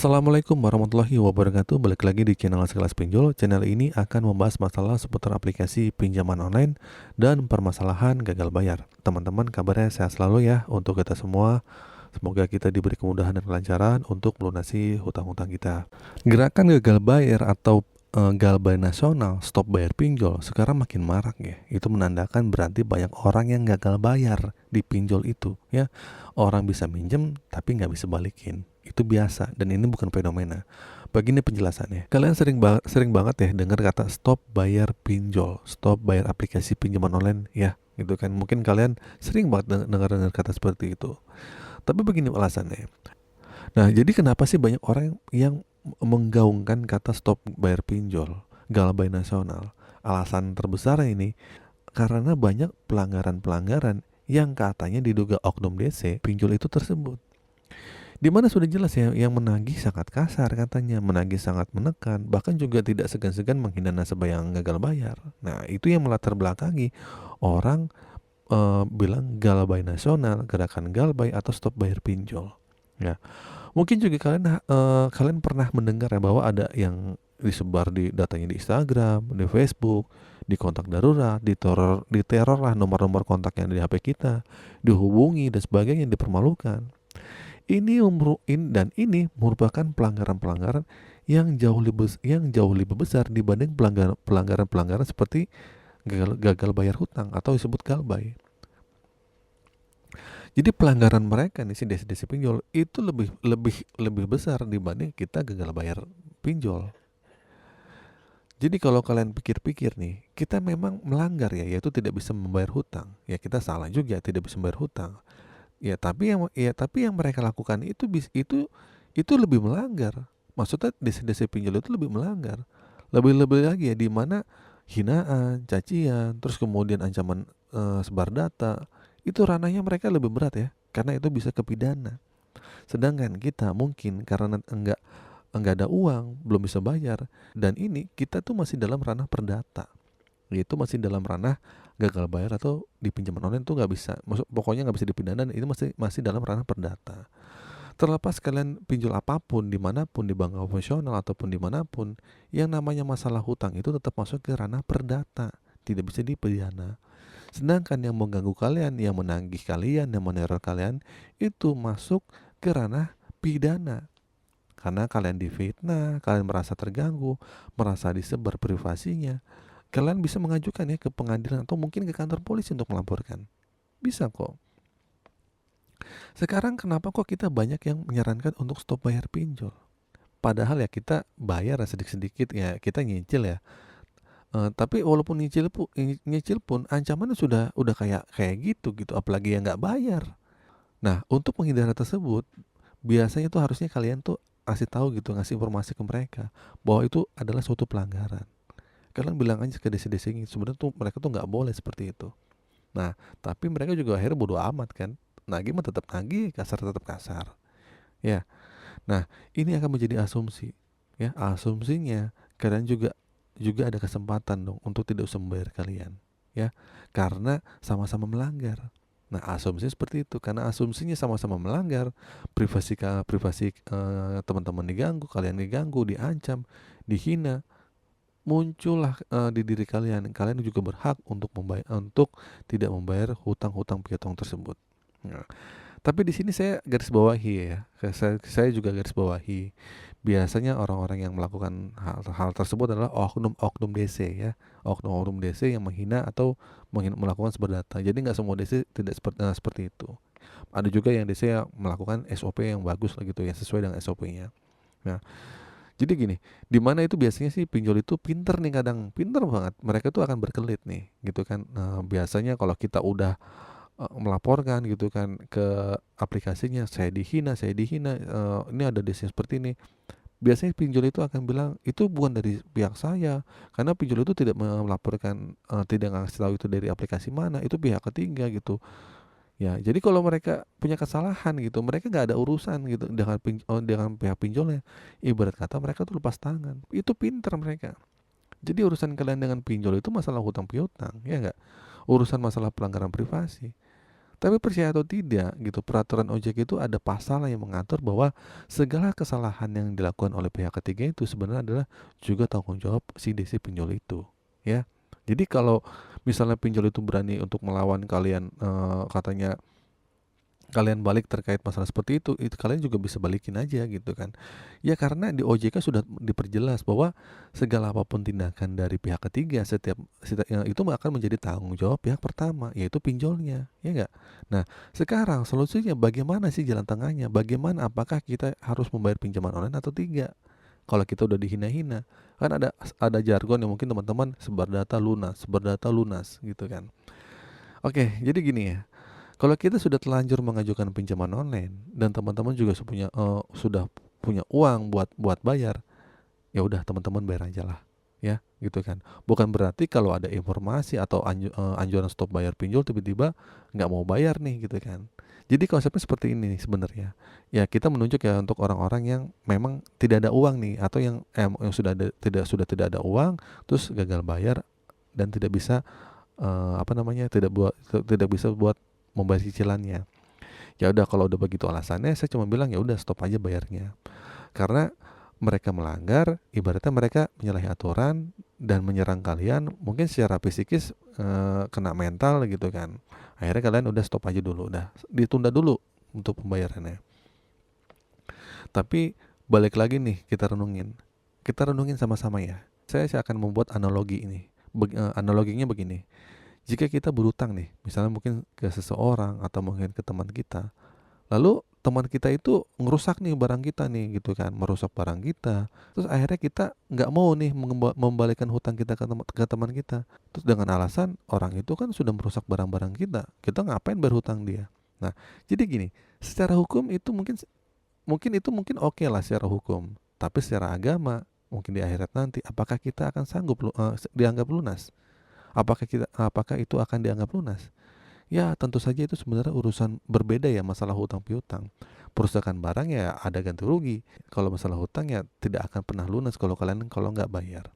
Assalamualaikum warahmatullahi wabarakatuh. Balik lagi di channel Sekelas Pinjol. Channel ini akan membahas masalah seputar aplikasi pinjaman online dan permasalahan gagal bayar. Teman-teman, kabarnya sehat selalu ya untuk kita semua. Semoga kita diberi kemudahan dan kelancaran untuk melunasi hutang-hutang kita. Gerakan gagal bayar atau galbay nasional stop bayar pinjol sekarang makin marak ya. Itu menandakan berarti banyak orang yang gagal bayar di pinjol itu ya. Orang bisa minjem tapi nggak bisa balikin. Itu biasa dan ini bukan fenomena. Begini penjelasannya. Kalian sering banget ya dengar kata stop bayar pinjol, stop bayar aplikasi pinjaman online ya, gitu kan. Mungkin kalian sering banget dengar kata seperti itu. Tapi begini alasannya. Nah, jadi kenapa sih banyak orang yang menggaungkan kata stop bayar pinjol, galbay nasional? Alasan terbesar ini karena banyak pelanggaran-pelanggaran yang katanya diduga oknum DC pinjol itu tersebut. Di mana sudah jelas ya yang menagih sangat kasar katanya, menagih sangat menekan, bahkan juga tidak segan-segan menghina nasabah yang gagal bayar. Nah, itu yang melatar belakangi orang bilang galbay nasional, gerakan galbay atau stop bayar pinjol. Ya, mungkin juga kalian pernah mendengar ya bahwa ada yang disebar di datanya di Instagram, di Facebook, di kontak darurat, diteror lah nomor-nomor kontak yang ada di HP kita, dihubungi dan sebagainya, dipermalukan. Ini merupakan pelanggaran-pelanggaran yang jauh lebih besar dibanding pelanggaran-pelanggaran seperti gagal bayar hutang atau disebut galbay. Jadi pelanggaran mereka nih si desi pinjol itu lebih besar dibanding kita gagal bayar pinjol. Jadi kalau kalian pikir-pikir nih, kita memang melanggar ya, yaitu tidak bisa membayar hutang. Ya kita salah juga tidak bisa membayar hutang. Tapi yang mereka lakukan itu lebih melanggar. Maksudnya desi pinjol itu lebih melanggar. Lebih-lebih lagi ya, di mana hinaan, cacian, terus kemudian ancaman sebar data, itu ranahnya mereka lebih berat ya, karena itu bisa ke pidana. Sedangkan kita mungkin karena enggak ada uang, belum bisa bayar, dan ini kita tuh masih dalam ranah perdata. Itu masih dalam ranah gagal bayar atau di pinjaman online tuh nggak bisa, pokoknya nggak bisa dipidana, itu masih dalam ranah perdata. Terlepas kalian pinjol apapun, dimanapun, di bank konvensional ataupun dimanapun, yang namanya masalah hutang itu tetap masuk ke ranah perdata, tidak bisa dipidana. Sedangkan yang mengganggu kalian, yang menagih kalian, yang meneror kalian, itu masuk ke ranah pidana. Karena kalian difitnah, kalian merasa terganggu, merasa disebar privasinya, kalian bisa mengajukan ya ke pengadilan atau mungkin ke kantor polisi untuk melaporkan. Bisa kok. Sekarang kenapa kok kita banyak yang menyarankan untuk stop bayar pinjol? Padahal ya kita bayar sedikit-sedikit ya, kita nyicil ya. Tapi walaupun nyicil pun ancamannya udah kayak gitu, apalagi yang nggak bayar. Nah, untuk menghindari tersebut, biasanya tuh harusnya kalian tuh ngasih informasi ke mereka bahwa itu adalah suatu pelanggaran. Kalian bilang aja ke desi-desi sebenarnya tuh mereka tuh nggak boleh seperti itu. Nah, tapi mereka juga akhirnya bodo amat kan. Nagih mah tetap nagih, kasar tetap kasar. Ya. Nah, ini akan menjadi asumsi. Ya, asumsinya kalian juga ada kesempatan dong untuk tidak usah membayar kalian. Ya, karena sama-sama melanggar. Nah, asumsinya seperti itu. Karena asumsinya sama-sama melanggar, privasi teman-teman diganggu, kalian diganggu, diancam, dihina, muncullah di diri kalian juga berhak untuk tidak membayar hutang-hutang piutang tersebut. Nah, tapi di sini saya garis bawahi ya, saya juga garis bawahi. Biasanya orang-orang yang melakukan hal tersebut adalah oknum DC ya, oknum DC yang menghina atau melakukan sebar data. Jadi nggak semua DC tidak seperti itu. Ada juga yang DC yang melakukan SOP yang bagus lah gitu ya, sesuai dengan SOP-nya. Nah, jadi gini, di mana itu biasanya sih pinjol itu pinter nih, kadang pinter banget. Mereka tuh akan berkelit nih, gitu kan. Nah, biasanya kalau kita udah melaporkan gitu kan ke aplikasinya, saya dihina, ini ada desain seperti ini. Biasanya pinjol itu akan bilang itu bukan dari pihak saya, karena pinjol itu tidak melaporkan, tidak ngasih tahu itu dari aplikasi mana, itu pihak ketiga gitu. Ya, jadi kalau mereka punya kesalahan gitu, mereka nggak ada urusan gitu dengan pihak pinjolnya. Ibarat kata mereka tuh lepas tangan. Itu pinter mereka. Jadi urusan kalian dengan pinjol itu masalah hutang piutang, ya nggak? Urusan masalah pelanggaran privasi. Tapi percaya atau tidak gitu, peraturan ojek itu ada pasal yang mengatur bahwa segala kesalahan yang dilakukan oleh pihak ketiga itu sebenarnya adalah juga tanggung jawab si pinjol itu, ya. Jadi kalau misalnya pinjol itu berani untuk melawan kalian, katanya kalian balik terkait masalah seperti itu kalian juga bisa balikin aja gitu kan. Ya karena di OJK sudah diperjelas bahwa segala apapun tindakan dari pihak ketiga itu akan menjadi tanggung jawab pihak pertama, yaitu pinjolnya, ya enggak? Nah, sekarang solusinya bagaimana sih jalan tengahnya? Bagaimana apakah kita harus membayar pinjaman online atau tidak? Kalau kita udah dihina-hina, kan ada jargon yang mungkin teman-teman sebar data lunas gitu kan. Oke, jadi gini ya. Kalau kita sudah telanjur mengajukan pinjaman online dan teman-teman juga sudah punya uang buat bayar, ya udah teman-teman bayar aja lah, ya, gitu kan. Bukan berarti kalau ada informasi atau anjuran stop bayar pinjol tiba-tiba nggak mau bayar nih, gitu kan. Jadi konsepnya seperti ini nih sebenarnya. Ya kita menunjuk ya untuk orang-orang yang memang tidak ada uang nih atau yang sudah tidak ada uang terus gagal bayar dan tidak bisa tidak bisa buat membayar cicilannya. Ya udah kalau udah begitu alasannya saya cuma bilang ya udah stop aja bayarnya. Karena mereka melanggar, ibaratnya mereka menyalahi aturan dan menyerang kalian mungkin secara psikis, kena mental gitu kan. Akhirnya kalian udah stop aja dulu, udah ditunda dulu untuk pembayarannya. Tapi balik lagi nih kita renungin. Kita renungin sama-sama ya. Saya akan membuat analogi ini. Analoginya begini. Jika kita berutang nih, misalnya mungkin ke seseorang atau mungkin ke teman kita, lalu teman kita itu ngerusak nih barang kita nih gitu kan, merusak barang kita. Terus akhirnya kita nggak mau nih membalikan hutang kita ke teman kita. Terus dengan alasan orang itu kan sudah merusak barang-barang kita ngapain berhutang dia? Nah, jadi gini, secara hukum itu mungkin oke lah secara hukum, tapi secara agama mungkin di akhirat nanti apakah kita akan sanggup dianggap lunas? Apakah itu akan dianggap lunas? Ya tentu saja itu sebenarnya urusan berbeda ya masalah hutang piutang. Perusakan barang ya ada ganti rugi. Kalau masalah hutang ya tidak akan pernah lunas kalau nggak bayar.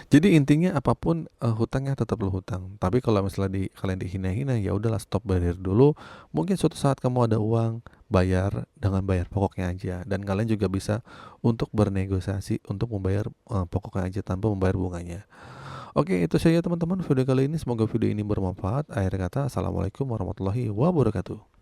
Jadi intinya apapun hutangnya tetaplah hutang. Tapi kalau misalnya kalian dihina-hina ya udahlah stop bayar dulu. Mungkin suatu saat kamu ada uang bayar dengan bayar pokoknya aja dan kalian juga bisa untuk bernegosiasi untuk membayar pokoknya aja tanpa membayar bunganya. Oke, itu saja teman-teman video kali ini. Semoga video ini bermanfaat. Akhir kata, assalamualaikum warahmatullahi wabarakatuh.